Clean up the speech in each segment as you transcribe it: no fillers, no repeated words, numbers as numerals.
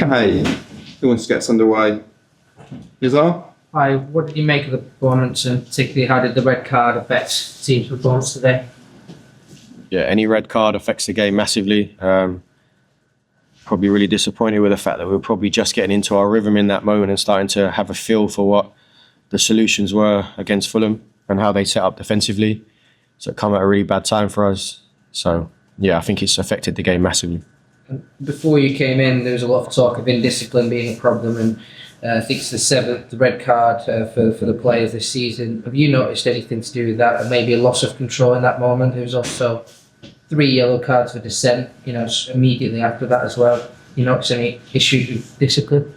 Okay, who wants to get us underway? Nizar? Hi, what did you make of the performance, and particularly how did the red card affect the team's performance today? Yeah, any red card affects the game massively. Probably really disappointed with the fact that we were probably just getting into our rhythm in that moment and starting to have a feel for what the solutions were against Fulham and how they set up defensively. So it come at a really bad time for us. So yeah, I think it's affected the game massively. Before you came in, there was a lot of talk of indiscipline being a problem, and I think it's the seventh red card for the players this season. Have you noticed anything to do with that, and maybe a loss of control in that moment? There was also 3 yellow cards for dissent, immediately after that as well. You notice any issues with discipline?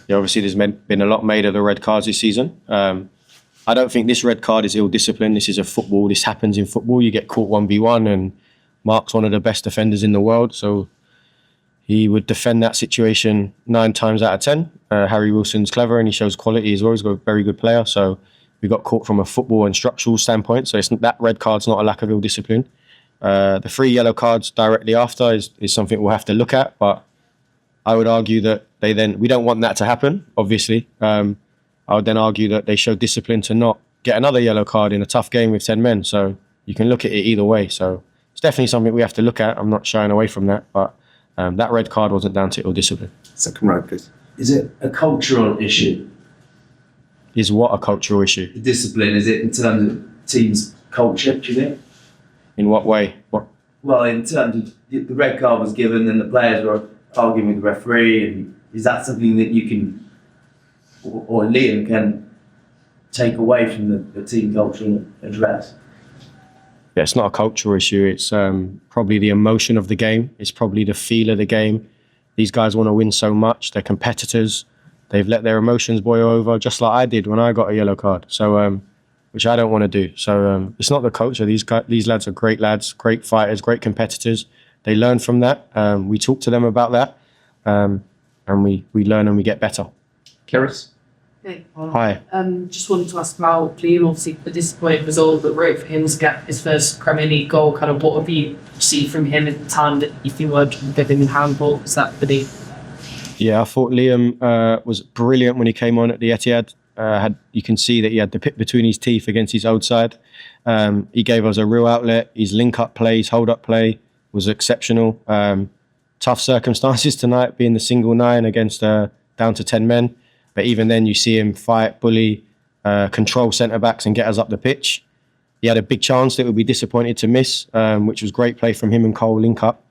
Yeah, obviously there's been a lot made of the red cards this season. I don't think this red card is ill-discipline. This is a football. This happens in football. You get caught 1v1, and Marc's one of the best defenders in the world, so he would defend that situation 9 times out of 10. Harry Wilson's clever and he shows quality as well. He's got a very good player, so we got caught from a football and structural standpoint. So that red card's not a lack of ill discipline. The 3 yellow cards directly after is something we'll have to look at, but I would argue that we don't want that to happen, obviously. I would then argue that they showed discipline to not get another yellow card in a tough game with 10 men. So you can look at it either way. So it's definitely something we have to look at. I'm not shying away from that, but that red card wasn't down to ill discipline. Second row, please. Is it a cultural issue? Is what a cultural issue? The discipline, is it in terms of team's culture, do you think? In what way? Well, in terms of the red card was given and the players were arguing with the referee, and is that something that you can, or Liam can, take away from the team culture and address? Yeah, it's not a cultural issue. It's probably the emotion of the game. It's probably the feel of the game. These guys want to win so much. They're competitors. They've let their emotions boil over, just like I did when I got a yellow card. So, which I don't want to do. So it's not the culture. These lads are great lads, great fighters, great competitors. They learn from that. We talk to them about that, and we learn and we get better. Keris? Hey, Hi. just wanted to ask about Liam, obviously the disappointing result, but great for him to get his first Premier League goal. Kind of what have you seen from him at the time that you think would give him in handball? Was that for the... Yeah, I thought Liam was brilliant when he came on at the Etihad. You can see that he had the pit between his teeth against his old side. He gave us a real outlet. His link-up play, his hold-up play was exceptional. Tough circumstances tonight, being the single 9 against down to 10 men. But even then, you see him fight, bully, control centre-backs and get us up the pitch. He had a big chance that we'd be disappointed to miss, which was great play from him and Cole link-up.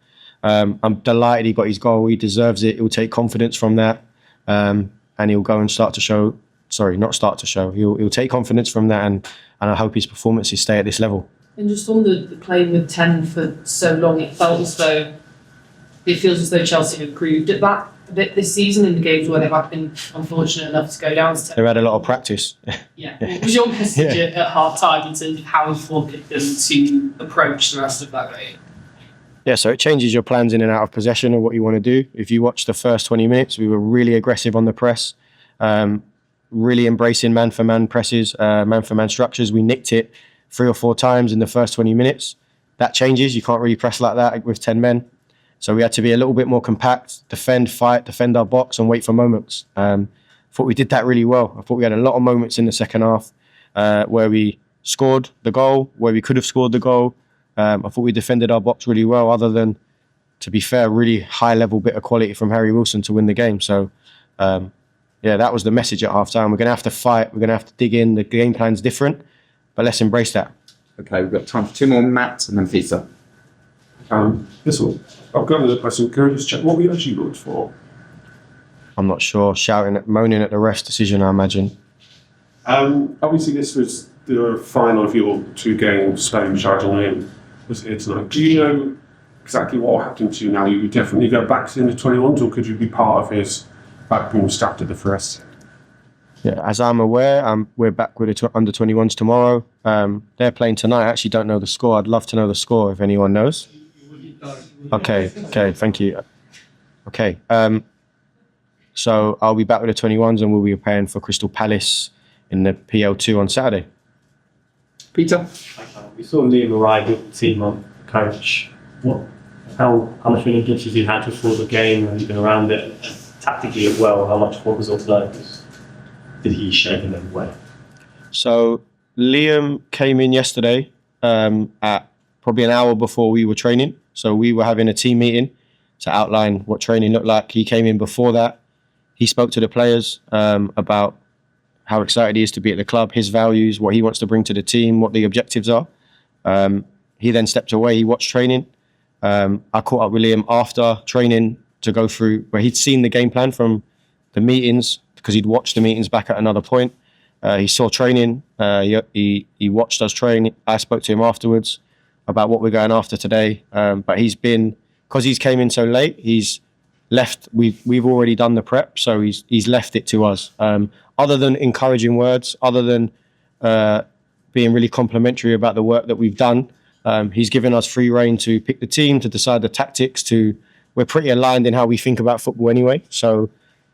I'm delighted he got his goal. He deserves it. He'll take confidence from that, and he'll go and start to show. Sorry, not start to show. He'll take confidence from that, and I hope his performances stay at this level. And just on the playing with 10 for so long, it feels as though Chelsea have improved at that a bit this season in the games where they've been unfortunate enough to go down to 10. They've had a lot of practice. Yeah. What was your message at half-time in terms of how you wanted them to approach the rest of that game? Yeah, so it changes your plans in and out of possession of what you want to do. If you watch the first 20 minutes, we were really aggressive on the press, really embracing man-for-man presses, man-for-man structures. We nicked it 3 or 4 times in the first 20 minutes. That changes. You can't really press like that with 10 men. So we had to be a little bit more compact, defend, fight, defend our box and wait for moments. I thought we did that really well. I thought we had a lot of moments in the second half where we scored the goal, where we could have scored the goal. I thought we defended our box really well, other than, to be fair, really high-level bit of quality from Harry Wilson to win the game. So, yeah, that was the message at half-time. We're going to have to fight. We're going to have to dig in. The game plan's different, but let's embrace that. Okay, we've got time for 2 more, Matt and then Peter. This one. I've got another question. Can I just check what we actually looked for? I'm not sure. Moaning at the ref's decision, I imagine. Obviously, this was the final of your 2 games, Spain, Sharjah, was here tonight. Do you know exactly what happened to you now? You would definitely go back to the 21s, or could you be part of his backroom staff to the first? Yeah, as I'm aware, we're back with the under 21s tomorrow. They're playing tonight. I actually don't know the score. I'd love to know the score if anyone knows. Okay, thank you. Okay, so I'll be back with the 21s and we'll be preparing for Crystal Palace in the PL2 on Saturday. Peter? We saw Liam arrive with the team on coach. What how much influence have you had before the game and even around it, tactically as well? How much what was it like? Did he show in any way? So Liam came in yesterday at probably an hour before we were training. So we were having a team meeting to outline what training looked like. He came in before that. He spoke to the players about how excited he is to be at the club, his values, what he wants to bring to the team, what the objectives are. He then stepped away. He watched training. I caught up with Liam after training to go through where he'd seen the game plan from the meetings because he'd watched the meetings back at another point. He saw training. He watched us train. I spoke to him afterwards about what we're going after today. But he's been, because he's came in so late, he's left. We've already done the prep, so he's left it to us. Other than encouraging words, other than being really complimentary about the work that we've done, he's given us free rein to pick the team, to decide the tactics. We're pretty aligned in how we think about football anyway. So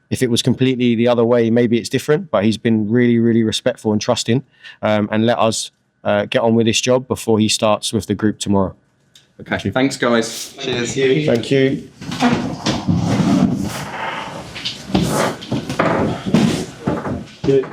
if it was completely the other way, maybe it's different. But he's been really, really respectful and trusting, and let us get on with this job before he starts with the group tomorrow. Okay, thanks guys. Cheers. Thank you. Good.